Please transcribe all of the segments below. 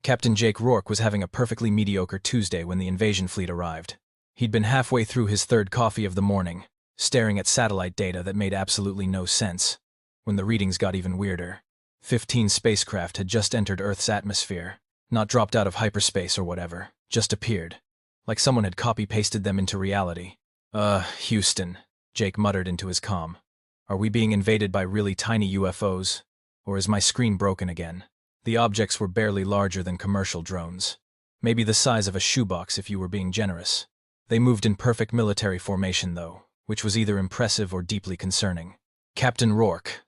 Captain Jake Rourke was having a perfectly mediocre Tuesday when the invasion fleet arrived. He'd been halfway through his third coffee of the morning, staring at satellite data that made absolutely no sense, when the readings got even weirder. 15 spacecraft had just entered Earth's atmosphere, not dropped out of hyperspace or whatever, just appeared. Like someone had copy-pasted them into reality. Houston, Jake muttered into his comm. Are we being invaded by really tiny UFOs? Or is my screen broken again? The objects were barely larger than commercial drones. Maybe the size of a shoebox if you were being generous. They moved in perfect military formation, though, which was either impressive or deeply concerning. Captain Rourke.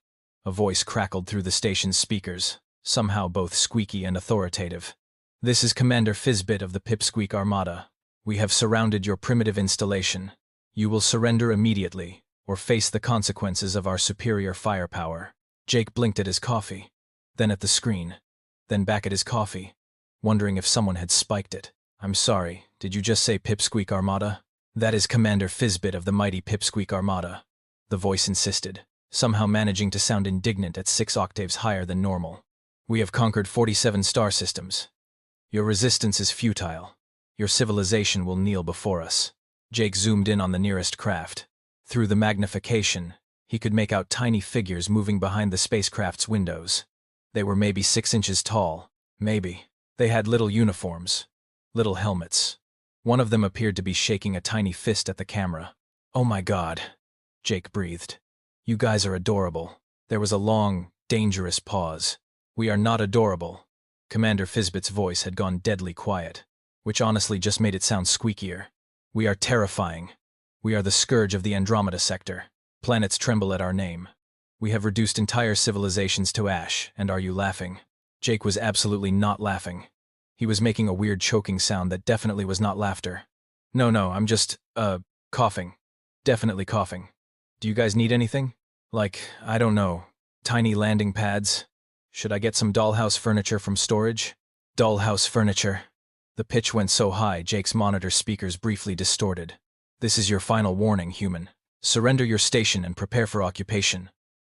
A voice crackled through the station's speakers, somehow both squeaky and authoritative. This is Commander Fizbit of the Pipsqueak Armada. We have surrounded your primitive installation. You will surrender immediately, or face the consequences of our superior firepower. Jake blinked at his coffee, then at the screen, then back at his coffee, wondering if someone had spiked it. I'm sorry, did you just say Pipsqueak Armada? That is Commander Fizbit of the mighty Pipsqueak Armada, the voice insisted, somehow managing to sound indignant at 6 octaves higher than normal. We have conquered 47 star systems. Your resistance is futile. Your civilization will kneel before us. Jake zoomed in on the nearest craft. Through the magnification, he could make out tiny figures moving behind the spacecraft's windows. They were maybe 6 inches tall, maybe. They had little uniforms, little helmets. One of them appeared to be shaking a tiny fist at the camera. Oh my God, Jake breathed. You guys are adorable. There was a long, dangerous pause. We are not adorable. Commander Fizbit's voice had gone deadly quiet, which honestly just made it sound squeakier. We are terrifying. We are the scourge of the Andromeda sector. Planets tremble at our name. We have reduced entire civilizations to ash, and are you laughing? Jake was absolutely not laughing. He was making a weird choking sound that definitely was not laughter. No, I'm just, coughing. Definitely coughing. Do you guys need anything? Like, I don't know, tiny landing pads? Should I get some dollhouse furniture from storage? Dollhouse furniture. The pitch went so high Jake's monitor speakers briefly distorted. This is your final warning, human. Surrender your station and prepare for occupation,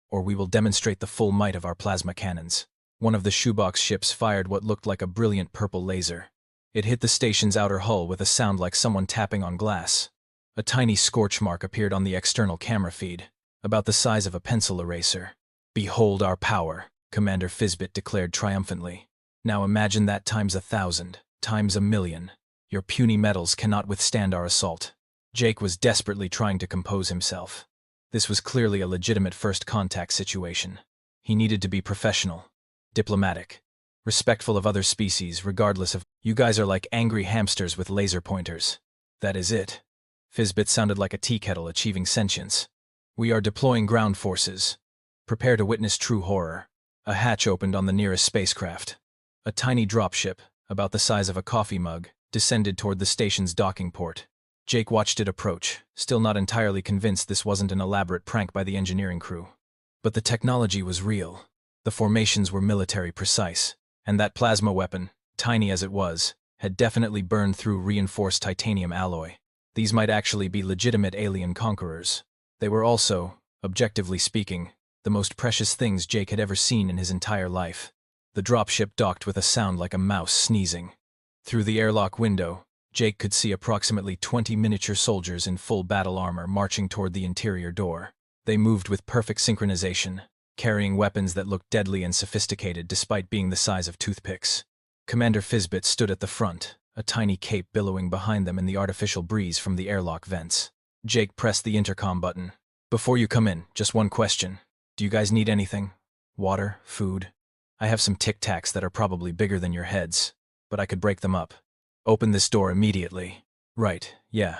or we will demonstrate the full might of our plasma cannons. One of the shoebox ships fired what looked like a brilliant purple laser. It hit the station's outer hull with a sound like someone tapping on glass. A tiny scorch mark appeared on the external camera feed, about the size of a pencil eraser. Behold our power, Commander Fizbit declared triumphantly. Now imagine that times 1,000, times 1,000,000. Your puny metals cannot withstand our assault. Jake was desperately trying to compose himself. This was clearly a legitimate first contact situation. He needed to be professional, diplomatic, respectful of other species regardless of— You guys are like angry hamsters with laser pointers. That is it. Fizbit sounded like a tea kettle achieving sentience. We are deploying ground forces. Prepare to witness true horror. A hatch opened on the nearest spacecraft. A tiny dropship, about the size of a coffee mug, descended toward the station's docking port. Jake watched it approach, still not entirely convinced this wasn't an elaborate prank by the engineering crew. But the technology was real. The formations were military precise, and that plasma weapon, tiny as it was, had definitely burned through reinforced titanium alloy. These might actually be legitimate alien conquerors. They were also, objectively speaking, the most precious things Jake had ever seen in his entire life. The dropship docked with a sound like a mouse sneezing. Through the airlock window, Jake could see approximately 20 miniature soldiers in full battle armor marching toward the interior door. They moved with perfect synchronization, carrying weapons that looked deadly and sophisticated despite being the size of toothpicks. Commander Fizbit stood at the front, a tiny cape billowing behind them in the artificial breeze from the airlock vents. Jake pressed the intercom button. Before you come in, just one question. Do you guys need anything? Water? Food? I have some Tic Tacs that are probably bigger than your heads, but I could break them up. Open this door immediately. Right, yeah.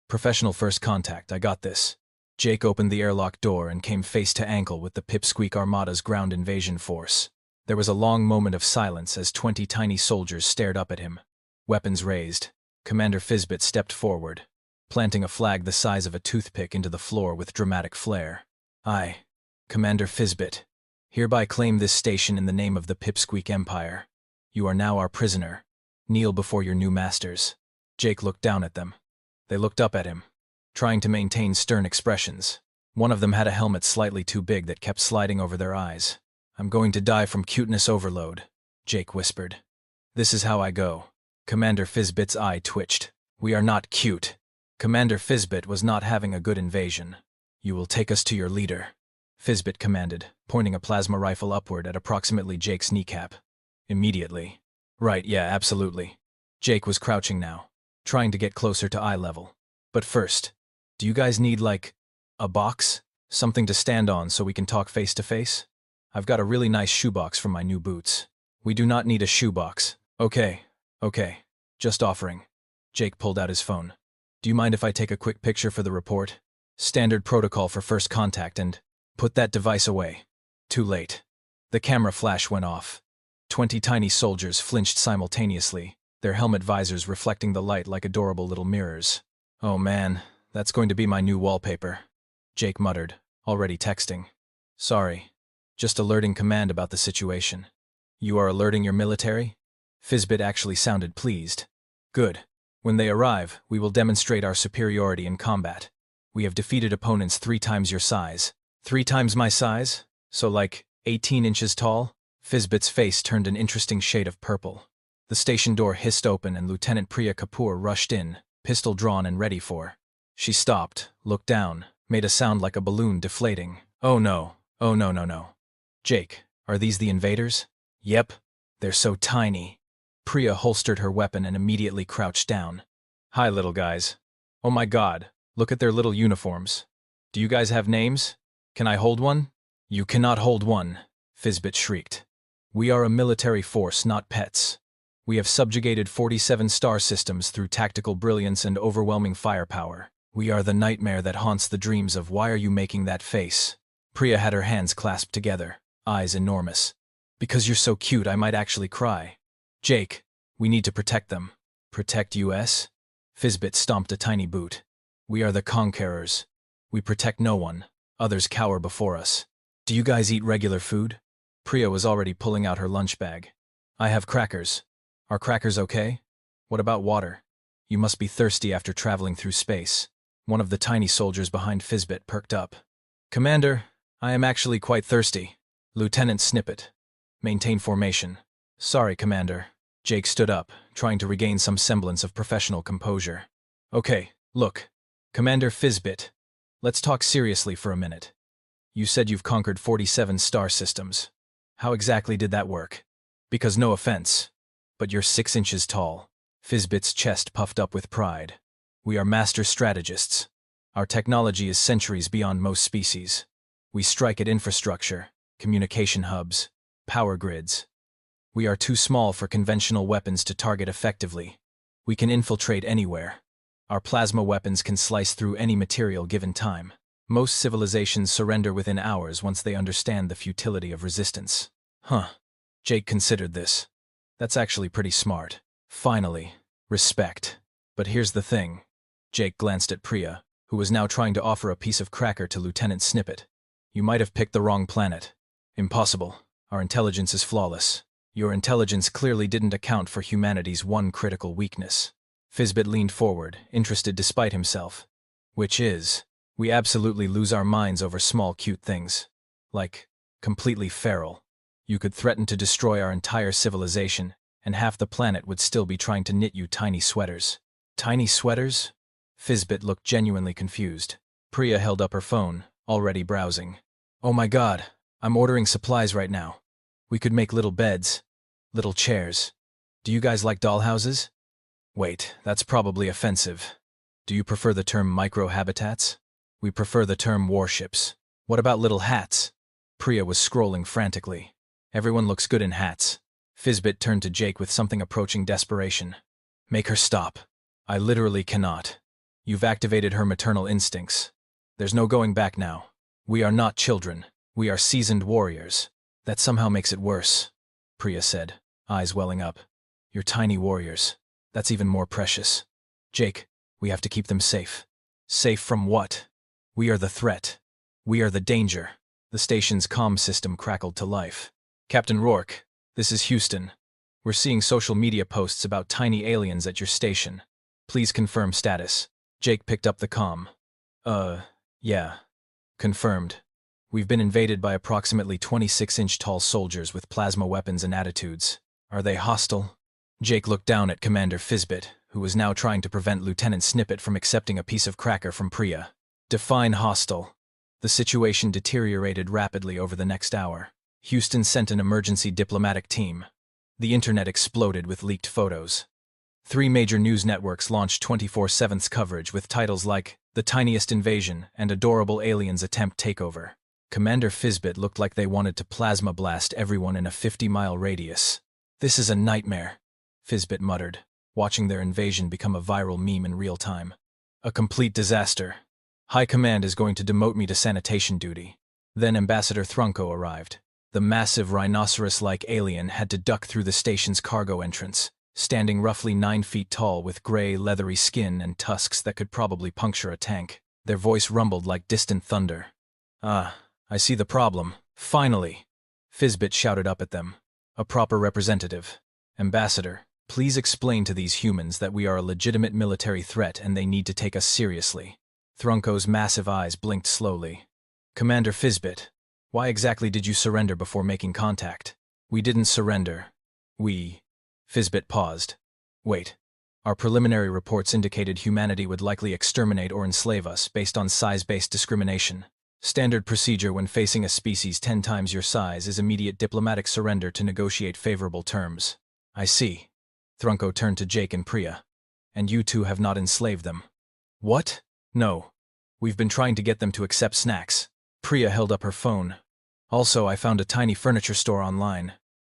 Professional first contact, I got this. Jake opened the airlock door and came face to ankle with the Pipsqueak Armada's ground invasion force. There was a long moment of silence as 20 tiny soldiers stared up at him. Weapons raised, Commander Fizbit stepped forward, planting a flag the size of a toothpick into the floor with dramatic flair. I, Commander Fizbit, hereby claim this station in the name of the Pipsqueak Empire. You are now our prisoner. Kneel before your new masters. Jake looked down at them. They looked up at him, trying to maintain stern expressions. One of them had a helmet slightly too big that kept sliding over their eyes. I'm going to die from cuteness overload, Jake whispered. This is how I go. Commander Fizbit's eye twitched. We are not cute. Commander Fizbit was not having a good invasion. You will take us to your leader, Fizbit commanded, pointing a plasma rifle upward at approximately Jake's kneecap. Immediately. Right, yeah, absolutely. Jake was crouching now, trying to get closer to eye level. But first, do you guys need, like, a box? Something to stand on so we can talk face to face? I've got a really nice shoebox from my new boots. We do not need a shoebox. Okay. Just offering. Jake pulled out his phone. Do you mind if I take a quick picture for the report? Standard protocol for first contact, and put that device away. Too late. The camera flash went off. 20 tiny soldiers flinched simultaneously, their helmet visors reflecting the light like adorable little mirrors. Oh man, that's going to be my new wallpaper, Jake muttered, already texting. Sorry. Just alerting command about the situation. You are alerting your military? Fizbit actually sounded pleased. Good. When they arrive, we will demonstrate our superiority in combat. We have defeated opponents 3 times your size. 3 times my size? So like, 18 inches tall? Fizbit's face turned an interesting shade of purple. The station door hissed open and Lieutenant Priya Kapoor rushed in, pistol drawn and ready for. She stopped, looked down, made a sound like a balloon deflating. Oh no. Jake, are these the invaders? Yep. They're so tiny. Priya holstered her weapon and immediately crouched down. Hi, little guys. Oh my god, look at their little uniforms. Do you guys have names? Can I hold one? You cannot hold one, Fizbit shrieked. We are a military force, not pets. We have subjugated 47 star systems through tactical brilliance and overwhelming firepower. We are the nightmare that haunts the dreams of why are you making that face? Priya had her hands clasped together, eyes enormous. Because you're so cute, I might actually cry. Jake, we need to protect them. Protect US? Fizbit stomped a tiny boot. We are the conquerors. We protect no one. Others cower before us. Do you guys eat regular food? Priya was already pulling out her lunch bag. I have crackers. Are crackers okay? What about water? You must be thirsty after traveling through space. One of the tiny soldiers behind Fizbit perked up. Commander, I am actually quite thirsty. Lieutenant Snippet. Maintain formation. Sorry, Commander. Jake stood up, trying to regain some semblance of professional composure. Okay, look. Commander Fizbit. Let's talk seriously for a minute. You said you've conquered 47 star systems. How exactly did that work? Because no offense, but you're 6 inches tall. Fizbit's chest puffed up with pride. We are master strategists. Our technology is centuries beyond most species. We strike at infrastructure, communication hubs, power grids. We are too small for conventional weapons to target effectively. We can infiltrate anywhere. Our plasma weapons can slice through any material given time. Most civilizations surrender within hours once they understand the futility of resistance. Jake considered this. That's actually pretty smart. Finally, respect. But here's the thing. Jake glanced at Priya, who was now trying to offer a piece of cracker to Lieutenant Snippet. You might have picked the wrong planet. Impossible. Our intelligence is flawless. Your intelligence clearly didn't account for humanity's one critical weakness. Fizbit leaned forward, interested despite himself. Which is, we absolutely lose our minds over small cute things. Like, completely feral. You could threaten to destroy our entire civilization, and half the planet would still be trying to knit you tiny sweaters. Tiny sweaters? Fizbit looked genuinely confused. Priya held up her phone, already browsing. Oh my god, I'm ordering supplies right now. We could make little beds, little chairs. Do you guys like dollhouses? Wait, that's probably offensive. Do you prefer the term microhabitats? We prefer the term warships. What about little hats? Priya was scrolling frantically. Everyone looks good in hats. Fizbit turned to Jake with something approaching desperation. Make her stop. I literally cannot. You've activated her maternal instincts. There's no going back now. We are not children. We are seasoned warriors. That somehow makes it worse, Priya said, eyes welling up. You're tiny warriors. That's even more precious. Jake, we have to keep them safe. Safe from what? We are the threat. We are the danger. The station's comm system crackled to life. Captain Rourke, this is Houston. We're seeing social media posts about tiny aliens at your station. Please confirm status. Jake picked up the comm. Yeah. Confirmed. We've been invaded by approximately 26-inch tall soldiers with plasma weapons and attitudes. Are they hostile? Jake looked down at Commander Fizbit, who was now trying to prevent Lieutenant Snippet from accepting a piece of cracker from Priya. Define hostile. The situation deteriorated rapidly over the next hour. Houston sent an emergency diplomatic team. The internet exploded with leaked photos. 3 major news networks launched 24/7 coverage with titles like The Tiniest Invasion and Adorable Aliens Attempt Takeover. Commander Fizbit looked like they wanted to plasma blast everyone in a 50-mile radius. This is a nightmare, Fizbit muttered, watching their invasion become a viral meme in real time. A complete disaster. High Command is going to demote me to sanitation duty. Then Ambassador Thrunko arrived. The massive rhinoceros-like alien had to duck through the station's cargo entrance, standing roughly 9 feet tall with gray, leathery skin and tusks that could probably puncture a tank. Their voice rumbled like distant thunder. "Ah, I see the problem. Finally!" Fizbit shouted up at them. "A proper representative. Ambassador, please explain to these humans that we are a legitimate military threat and they need to take us seriously." Thrunko's massive eyes blinked slowly. "Commander Fizbit, why exactly did you surrender before making contact?" "We didn't surrender. Fizbit paused. "Wait. Our preliminary reports indicated humanity would likely exterminate or enslave us based on size-based discrimination. Standard procedure when facing a species 10 times your size is immediate diplomatic surrender to negotiate favorable terms." "I see." Thrunko turned to Jake and Priya. "And you two have not enslaved them." "What?" "No. We've been trying to get them to accept snacks." Priya held up her phone. "Also, I found a tiny furniture store online.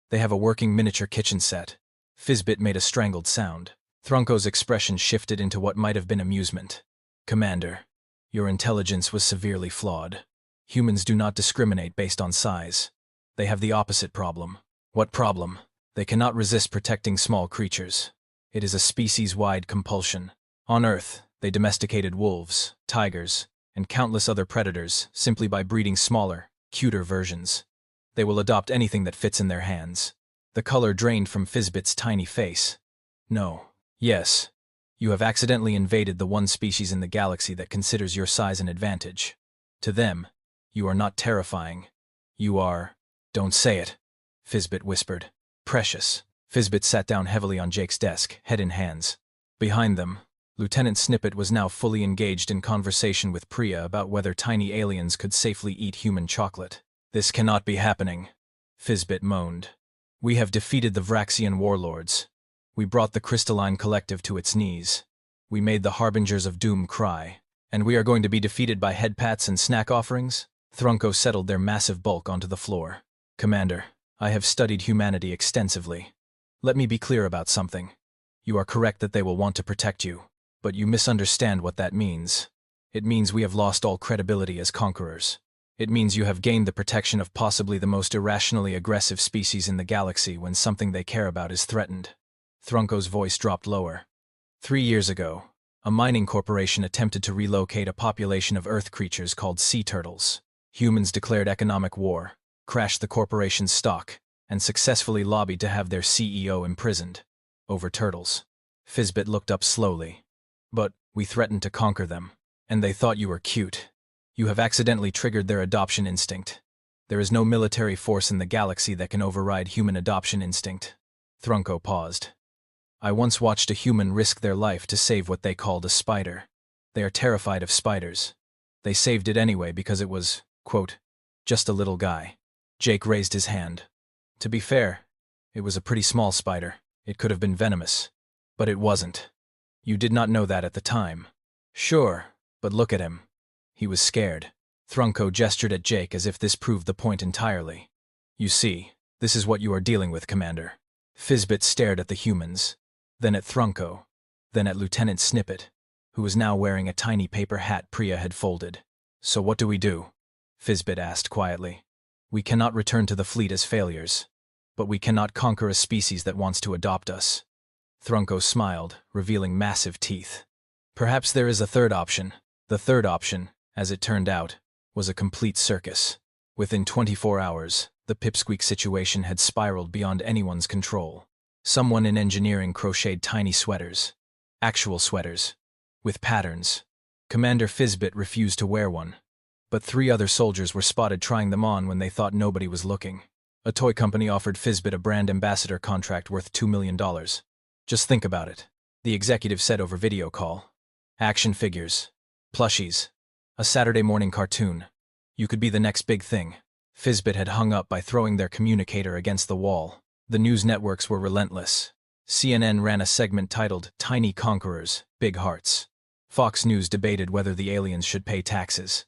They have a working miniature kitchen set." Fizbit made a strangled sound. Thrunko's expression shifted into what might have been amusement. "Commander, your intelligence was severely flawed. Humans do not discriminate based on size. They have the opposite problem." "What problem?" "They cannot resist protecting small creatures. It is a species-wide compulsion. On Earth, they domesticated wolves, tigers, and countless other predators simply by breeding smaller, cuter versions. They will adopt anything that fits in their hands." The color drained from Fizbit's tiny face. "No. Yes. You have accidentally invaded the one species in the galaxy that considers your size an advantage. To them, you are not terrifying. You are—" "Don't say it," Fizbit whispered. "Precious." Fizbit sat down heavily on Jake's desk, head in hands. Behind them, Lieutenant Snippet was now fully engaged in conversation with Priya about whether tiny aliens could safely eat human chocolate. "This cannot be happening," Fizbit moaned. "We have defeated the Vraxian warlords. We brought the crystalline collective to its knees. We made the harbingers of doom cry. And we are going to be defeated by head pats and snack offerings?" Thrunko settled their massive bulk onto the floor. "Commander, I have studied humanity extensively. Let me be clear about something. You are correct that they will want to protect you, but you misunderstand what that means. It means we have lost all credibility as conquerors. It means you have gained the protection of possibly the most irrationally aggressive species in the galaxy when something they care about is threatened." Thrunko's voice dropped lower. 3 years ago, a mining corporation attempted to relocate a population of Earth creatures called sea turtles. Humans declared economic war, crashed the corporation's stock, and successfully lobbied to have their CEO imprisoned. Over turtles. Fizbit looked up slowly. "But we threatened to conquer them, and they thought you were cute. You have accidentally triggered their adoption instinct. There is no military force in the galaxy that can override human adoption instinct." Thrunko paused. "I once watched a human risk their life to save what they called a spider. They are terrified of spiders. They saved it anyway because it was, quote, just a little guy." Jake raised his hand. "To be fair, it was a pretty small spider. It could have been venomous. But it wasn't. You did not know that at the time." "Sure, but look at him. He was scared." Thrunko gestured at Jake as if this proved the point entirely. "You see, this is what you are dealing with, Commander." Fizbit stared at the humans, then at Thrunko, then at Lieutenant Snippet, who was now wearing a tiny paper hat Priya had folded. "So what do we do?" Fizbit asked quietly. "We cannot return to the fleet as failures, but we cannot conquer a species that wants to adopt us." Thrunko smiled, revealing massive teeth. "Perhaps there is a third option." The third option, as it turned out, was a complete circus. Within 24 hours, the pipsqueak situation had spiraled beyond anyone's control. Someone in engineering crocheted tiny sweaters. Actual sweaters. With patterns. Commander Fizbit refused to wear one. But 3 other soldiers were spotted trying them on when they thought nobody was looking. A toy company offered Fizbit a brand ambassador contract worth $2 million. Just think about it, the executive said over video call. Action figures. Plushies. A Saturday morning cartoon. You could be the next big thing. Fizbit had hung up by throwing their communicator against the wall. The news networks were relentless. CNN ran a segment titled, Tiny Conquerors, Big Hearts. Fox News debated whether the aliens should pay taxes.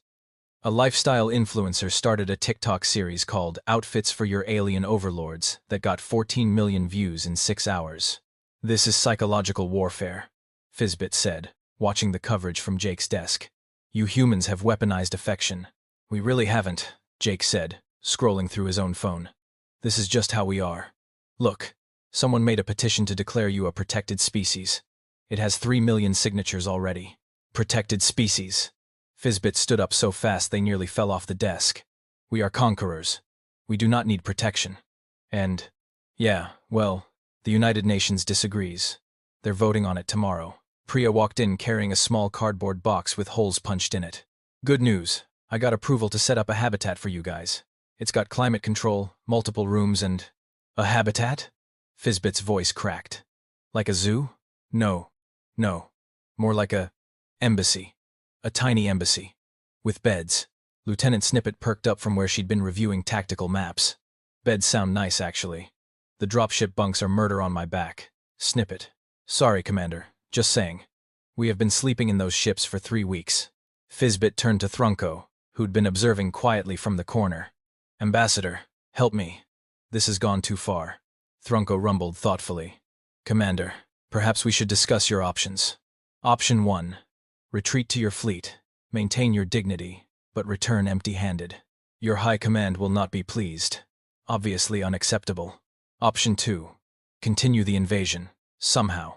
A lifestyle influencer started a TikTok series called Outfits for Your Alien Overlords that got 14 million views in 6 hours. This is psychological warfare, Fizbit said, watching the coverage from Jake's desk. You humans have weaponized affection. We really haven't, Jake said, scrolling through his own phone. This is just how we are. Look, someone made a petition to declare you a protected species. It has 3 million signatures already. Protected species. Fizbit stood up so fast they nearly fell off the desk. We are conquerors. We do not need protection. And, yeah, well, the United Nations disagrees. They're voting on it tomorrow. Priya walked in carrying a small cardboard box with holes punched in it. Good news. I got approval to set up a habitat for you guys. It's got climate control, multiple rooms and… A habitat? Fizbit's voice cracked. Like a zoo? No. More like a… embassy. A tiny embassy. With beds. Lieutenant Snippet perked up from where she'd been reviewing tactical maps. Beds sound nice, actually. The dropship bunks are murder on my back. Snippet. Sorry, Commander. Just saying. We have been sleeping in those ships for 3 weeks. Fizbit turned to Thrunko, who'd been observing quietly from the corner. Ambassador, help me. This has gone too far. Thrunko rumbled thoughtfully. Commander, perhaps we should discuss your options. Option 1. Retreat to your fleet. Maintain your dignity, but return empty-handed. Your high command will not be pleased. Obviously unacceptable. Option 2. Continue the invasion. Somehow.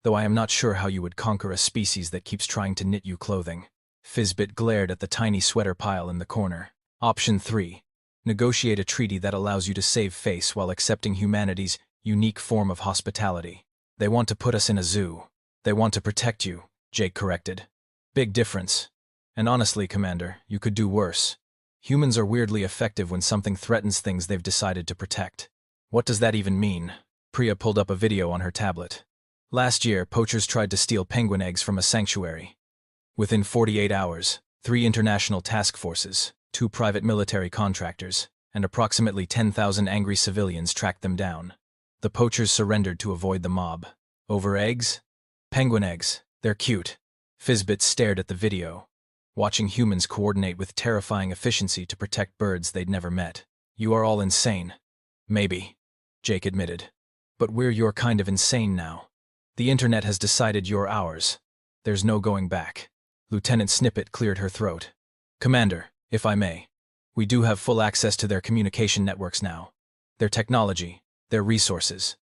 Though I am not sure how you would conquer a species that keeps trying to knit you clothing. Fizbit glared at the tiny sweater pile in the corner. Option 3. Negotiate a treaty that allows you to save face while accepting humanity's unique form of hospitality. They want to put us in a zoo. They want to protect you, Jake corrected. Big difference. And honestly, Commander, you could do worse. Humans are weirdly effective when something threatens things they've decided to protect. What does that even mean? Priya pulled up a video on her tablet. Last year, poachers tried to steal penguin eggs from a sanctuary. Within 48 hours, 3 international task forces, 2 private military contractors, and approximately 10,000 angry civilians tracked them down. The poachers surrendered to avoid the mob. Over eggs? Penguin eggs. They're cute. Fizbit stared at the video, watching humans coordinate with terrifying efficiency to protect birds they'd never met. You are all insane. Maybe, Jake admitted. But we're your kind of insane now. The internet has decided you're ours. There's no going back. Lieutenant Snippet cleared her throat. Commander, if I may, we do have full access to their communication networks now. Their technology, their resources.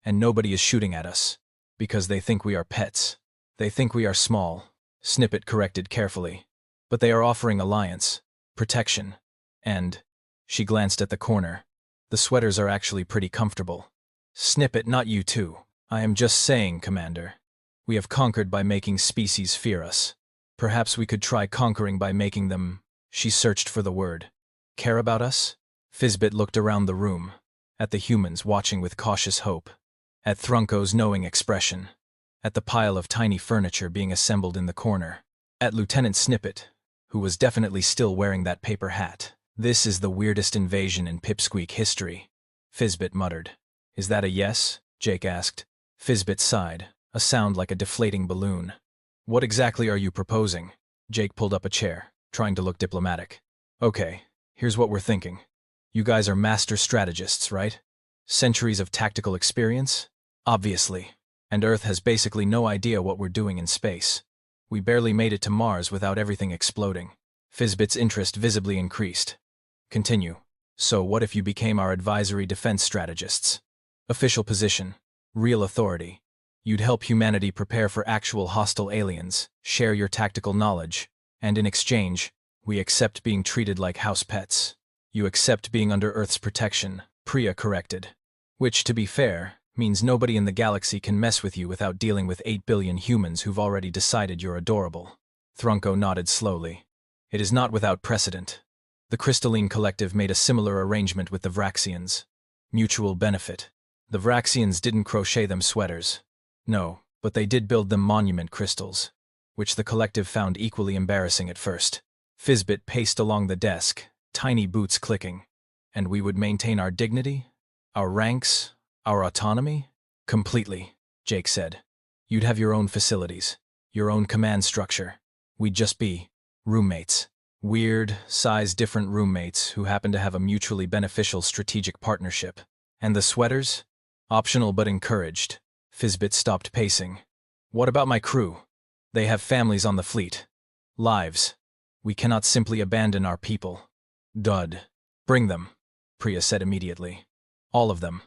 And nobody is shooting at us. Because they think we are pets. They think we are small, Snippet corrected carefully. But they are offering alliance, protection, and… She glanced at the corner. The sweaters are actually pretty comfortable. Snippet, not you too. I am just saying, Commander. We have conquered by making species fear us. Perhaps we could try conquering by making them… She searched for the word. Care about us? Fizbit looked around the room, at the humans watching with cautious hope, at Thrunko's knowing expression, at the pile of tiny furniture being assembled in the corner, at Lieutenant Snippet, who was definitely still wearing that paper hat. This is the weirdest invasion in Pipsqueak history, Fizbit muttered. Is that a yes? Jake asked. Fizbit sighed, a sound like a deflating balloon. What exactly are you proposing? Jake pulled up a chair, trying to look diplomatic. Okay, here's what we're thinking. You guys are master strategists, right? Centuries of tactical experience? Obviously. And Earth has basically no idea what we're doing in space. We barely made it to Mars without everything exploding. Fizbit's interest visibly increased. Continue. So what if you became our advisory defense strategists? Official position. Real authority. You'd help humanity prepare for actual hostile aliens, share your tactical knowledge, and in exchange, we accept being treated like house pets. You accept being under Earth's protection, Priya corrected. Which, to be fair, means nobody in the galaxy can mess with you without dealing with 8 billion humans who've already decided you're adorable. Thrunko nodded slowly. It is not without precedent. The Crystalline Collective made a similar arrangement with the Vraxians. Mutual benefit. The Vraxians didn't crochet them sweaters. No, but they did build them monument crystals, which the collective found equally embarrassing at first. Fizbit paced along the desk, tiny boots clicking. And we would maintain our dignity? Our ranks? Our autonomy? Completely, Jake said. You'd have your own facilities, your own command structure. We'd just be roommates. Weird, size-different roommates who happen to have a mutually beneficial strategic partnership. And the sweaters? Optional but encouraged. Fizbit stopped pacing. What about my crew? They have families on the fleet. Lives. We cannot simply abandon our people. Dud. Bring them, Priya said immediately. All of them.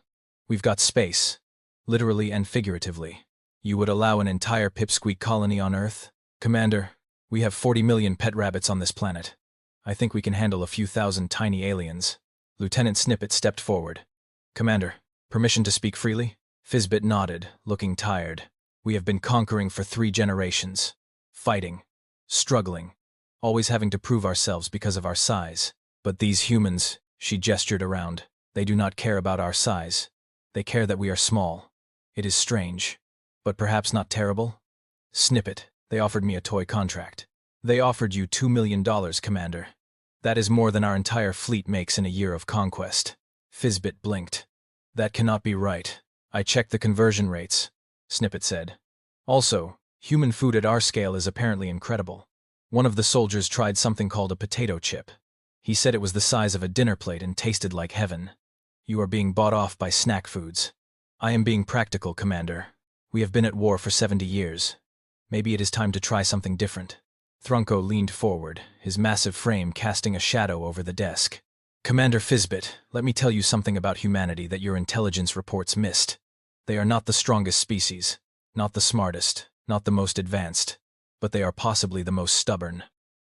We've got space. Literally and figuratively. You would allow an entire pipsqueak colony on Earth? Commander, we have 40 million pet rabbits on this planet. I think we can handle a few thousand tiny aliens. Lieutenant Snippet stepped forward. Commander, permission to speak freely? Fizbit nodded, looking tired. We have been conquering for 3 generations. Fighting. Struggling. Always having to prove ourselves because of our size. But these humans, she gestured around, they do not care about our size. They care that we are small. It is strange. But perhaps not terrible? Snippet, they offered me a toy contract. They offered you $2 million, Commander. That is more than our entire fleet makes in a year of conquest. Fizbit blinked. That cannot be right. I checked the conversion rates, Snippet said. Also, human food at our scale is apparently incredible. One of the soldiers tried something called a potato chip. He said it was the size of a dinner plate and tasted like heaven. You are being bought off by snack foods. I am being practical, Commander. We have been at war for 70 years. Maybe it is time to try something different. Thrunko leaned forward, his massive frame casting a shadow over the desk. Commander Fizbit, let me tell you something about humanity that your intelligence reports missed. They are not the strongest species, not the smartest, not the most advanced, but they are possibly the most stubborn.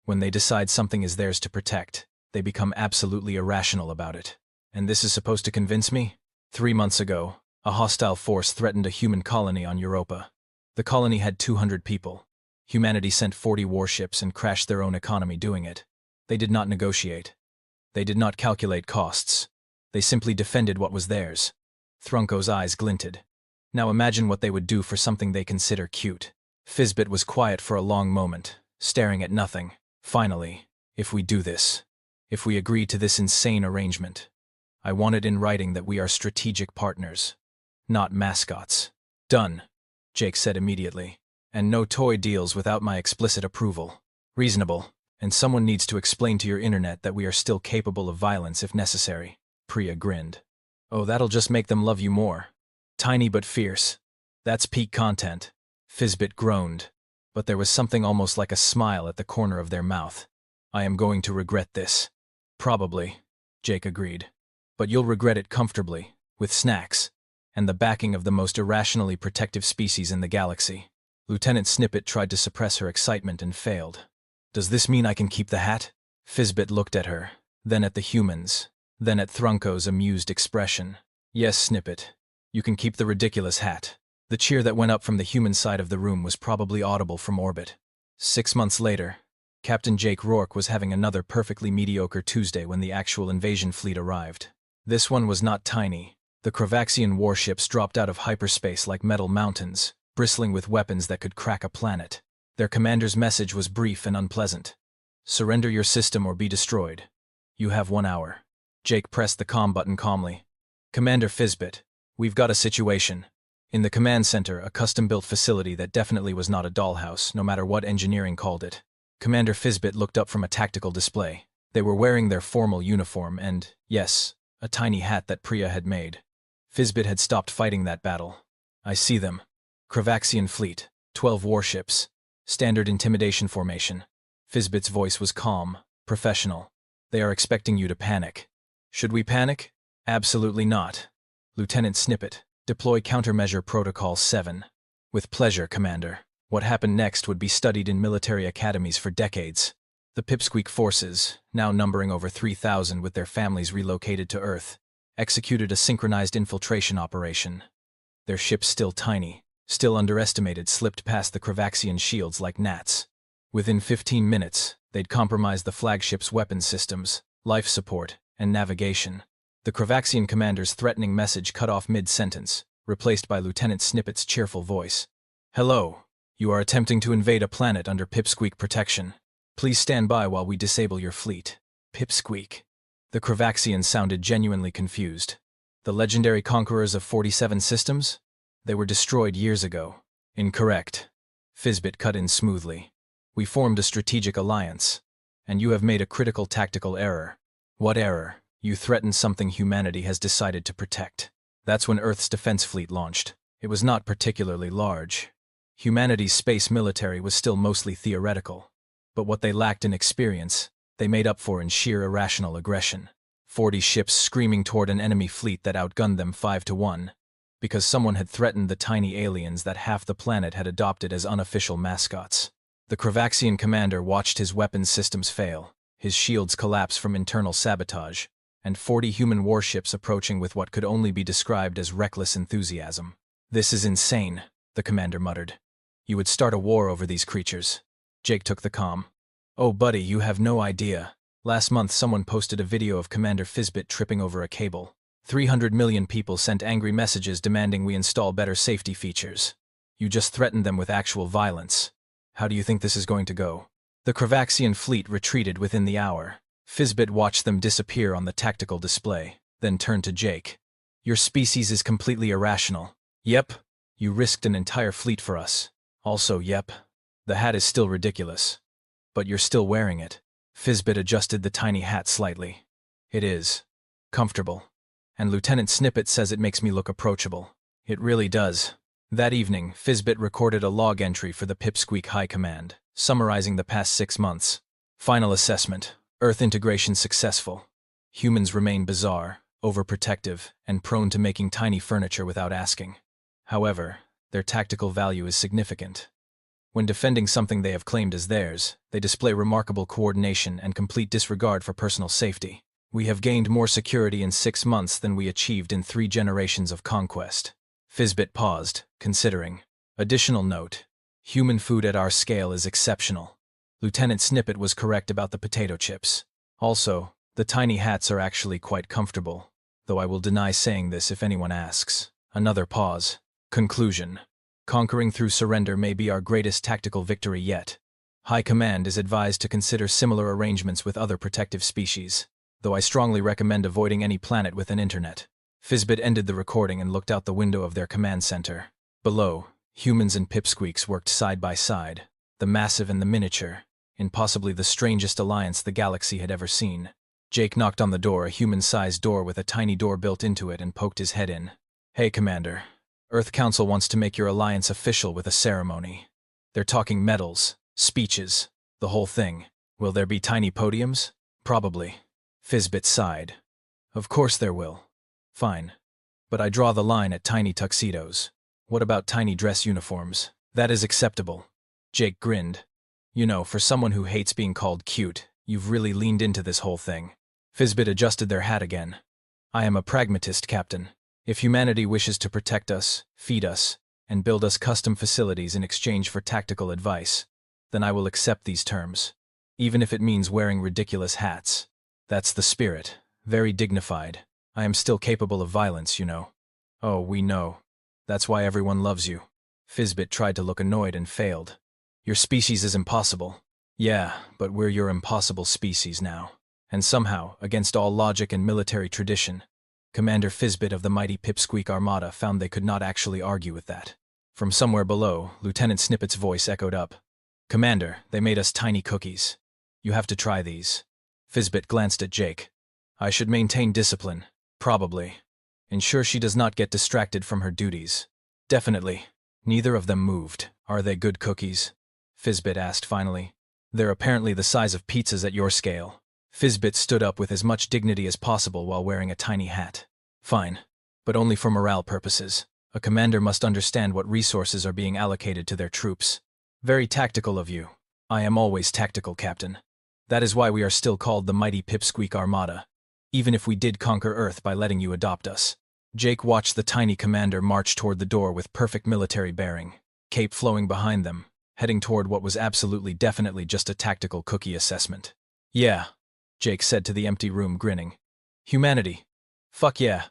When they decide something is theirs to protect, they become absolutely irrational about it. And this is supposed to convince me? 3 months ago, a hostile force threatened a human colony on Europa. The colony had 200 people. Humanity sent 40 warships and crashed their own economy doing it. They did not negotiate. They did not calculate costs. They simply defended what was theirs. Thrunko's eyes glinted. Now imagine what they would do for something they consider cute. Fizbit was quiet for a long moment, staring at nothing. Finally, if we do this, if we agree to this insane arrangement, I want it in writing that we are strategic partners, not mascots. Done, Jake said immediately. And no toy deals without my explicit approval. Reasonable. And someone needs to explain to your internet that we are still capable of violence if necessary. Priya grinned. Oh, that'll just make them love you more. Tiny but fierce. That's peak content. Fizbit groaned. But there was something almost like a smile at the corner of their mouth. I am going to regret this. Probably, Jake agreed. But you'll regret it comfortably, with snacks, and the backing of the most irrationally protective species in the galaxy. Lieutenant Snippet tried to suppress her excitement and failed. Does this mean I can keep the hat? Fizbit looked at her, then at the humans, then at Thrunko's amused expression. Yes, Snippet. You can keep the ridiculous hat. The cheer that went up from the human side of the room was probably audible from orbit. 6 months later, Captain Jake Rourke was having another perfectly mediocre Tuesday when the actual invasion fleet arrived. This one was not tiny. The Kravaxian warships dropped out of hyperspace like metal mountains, bristling with weapons that could crack a planet. Their commander's message was brief and unpleasant. Surrender your system or be destroyed. You have 1 hour. Jake pressed the comm button calmly. Commander Fizbit, we've got a situation. In the command center, a custom-built facility that definitely was not a dollhouse, no matter what engineering called it. Commander Fizbit looked up from a tactical display. They were wearing their formal uniform and, yes, a tiny hat that Priya had made. Fizbit had stopped fighting that battle. I see them. Kravaxian fleet, 12 warships. Standard intimidation formation. Fizbit's voice was calm, professional. They are expecting you to panic. Should we panic? Absolutely not. Lieutenant Snippet, deploy countermeasure protocol 7. With pleasure, Commander. What happened next would be studied in military academies for decades. The Pipsqueak forces, now numbering over 3,000 with their families relocated to Earth, executed a synchronized infiltration operation. Their ships still tiny, still underestimated, slipped past the Kravaxian shields like gnats. Within 15 minutes, they'd compromised the flagship's weapons systems, life support, and navigation. The Kravaxian commander's threatening message cut off mid-sentence, replaced by Lieutenant Snippet's cheerful voice. "Hello. You are attempting to invade a planet under Pipsqueak protection. Please stand by while we disable your fleet." Pipsqueak. The Kravaxians sounded genuinely confused. The legendary conquerors of 47 systems? They were destroyed years ago. Incorrect. Fizbit cut in smoothly. We formed a strategic alliance. And you have made a critical tactical error. What error? You threatened something humanity has decided to protect. That's when Earth's defense fleet launched. It was not particularly large. Humanity's space military was still mostly theoretical. But what they lacked in experience, they made up for in sheer irrational aggression. 40 ships screaming toward an enemy fleet that outgunned them 5-1, because someone had threatened the tiny aliens that half the planet had adopted as unofficial mascots. The Kravaxian commander watched his weapons systems fail, his shields collapse from internal sabotage, and 40 human warships approaching with what could only be described as reckless enthusiasm. "This is insane," the commander muttered. "You would start a war over these creatures." Jake took the comm. "Oh buddy, you have no idea. Last month someone posted a video of Commander Fizbit tripping over a cable. 300 million people sent angry messages demanding we install better safety features. You just threatened them with actual violence. How do you think this is going to go?" The Kravaxian fleet retreated within the hour. Fizbit watched them disappear on the tactical display, then turned to Jake. "Your species is completely irrational." "Yep. You risked an entire fleet for us." "Also, yep. The hat is still ridiculous. But you're still wearing it." Fizbit adjusted the tiny hat slightly. "It is. Comfortable. And Lieutenant Snippet says it makes me look approachable." "It really does." That evening, Fizbit recorded a log entry for the Pipsqueak High Command, summarizing the past 6 months. Final assessment. Earth integration successful. Humans remain bizarre, overprotective, and prone to making tiny furniture without asking. However, their tactical value is significant. When defending something they have claimed as theirs, they display remarkable coordination and complete disregard for personal safety. We have gained more security in 6 months than we achieved in 3 generations of conquest. Fizbit paused, considering. Additional note. Human food at our scale is exceptional. Lieutenant Snippet was correct about the potato chips. Also, the tiny hats are actually quite comfortable, though I will deny saying this if anyone asks. Another pause. Conclusion. Conquering through surrender may be our greatest tactical victory yet. High Command is advised to consider similar arrangements with other protective species, though I strongly recommend avoiding any planet with an internet. Fizbit ended the recording and looked out the window of their command center. Below, humans and pipsqueaks worked side by side, the massive and the miniature, in possibly the strangest alliance the galaxy had ever seen. Jake knocked on the door, a human-sized door with a tiny door built into it, and poked his head in. "Hey, Commander. Earth Council wants to make your alliance official with a ceremony. They're talking medals, speeches, the whole thing. Will there be tiny podiums?" "Probably." Fizbit sighed. "Of course there will. Fine. But I draw the line at tiny tuxedos. What about tiny dress uniforms?" "That is acceptable." Jake grinned. "You know, for someone who hates being called cute, you've really leaned into this whole thing." Fizbit adjusted their hat again. "I am a pragmatist, Captain. If humanity wishes to protect us, feed us, and build us custom facilities in exchange for tactical advice, then I will accept these terms, even if it means wearing ridiculous hats. That's the spirit, very dignified. I am still capable of violence, you know." "Oh, we know. That's why everyone loves you." Fizbit tried to look annoyed and failed. "Your species is impossible." "Yeah, but we're your impossible species now." And somehow, against all logic and military tradition, Commander Fizbit of the mighty Pipsqueak Armada found they could not actually argue with that. From somewhere below, Lieutenant Snippet's voice echoed up. "Commander, they made us tiny cookies. You have to try these." Fizbit glanced at Jake. "I should maintain discipline." "Probably. Ensure she does not get distracted from her duties." "Definitely." Neither of them moved. "Are they good cookies?" Fizbit asked finally. "They're apparently the size of pizzas at your scale." Fizbit stood up with as much dignity as possible while wearing a tiny hat. "Fine. But only for morale purposes. A commander must understand what resources are being allocated to their troops." "Very tactical of you." "I am always tactical, Captain. That is why we are still called the mighty Pipsqueak Armada, even if we did conquer Earth by letting you adopt us." Jake watched the tiny commander march toward the door with perfect military bearing, cape flowing behind them, heading toward what was absolutely definitely just a tactical cookie assessment. "Yeah," Jake said to the empty room, grinning. "Humanity. Fuck yeah.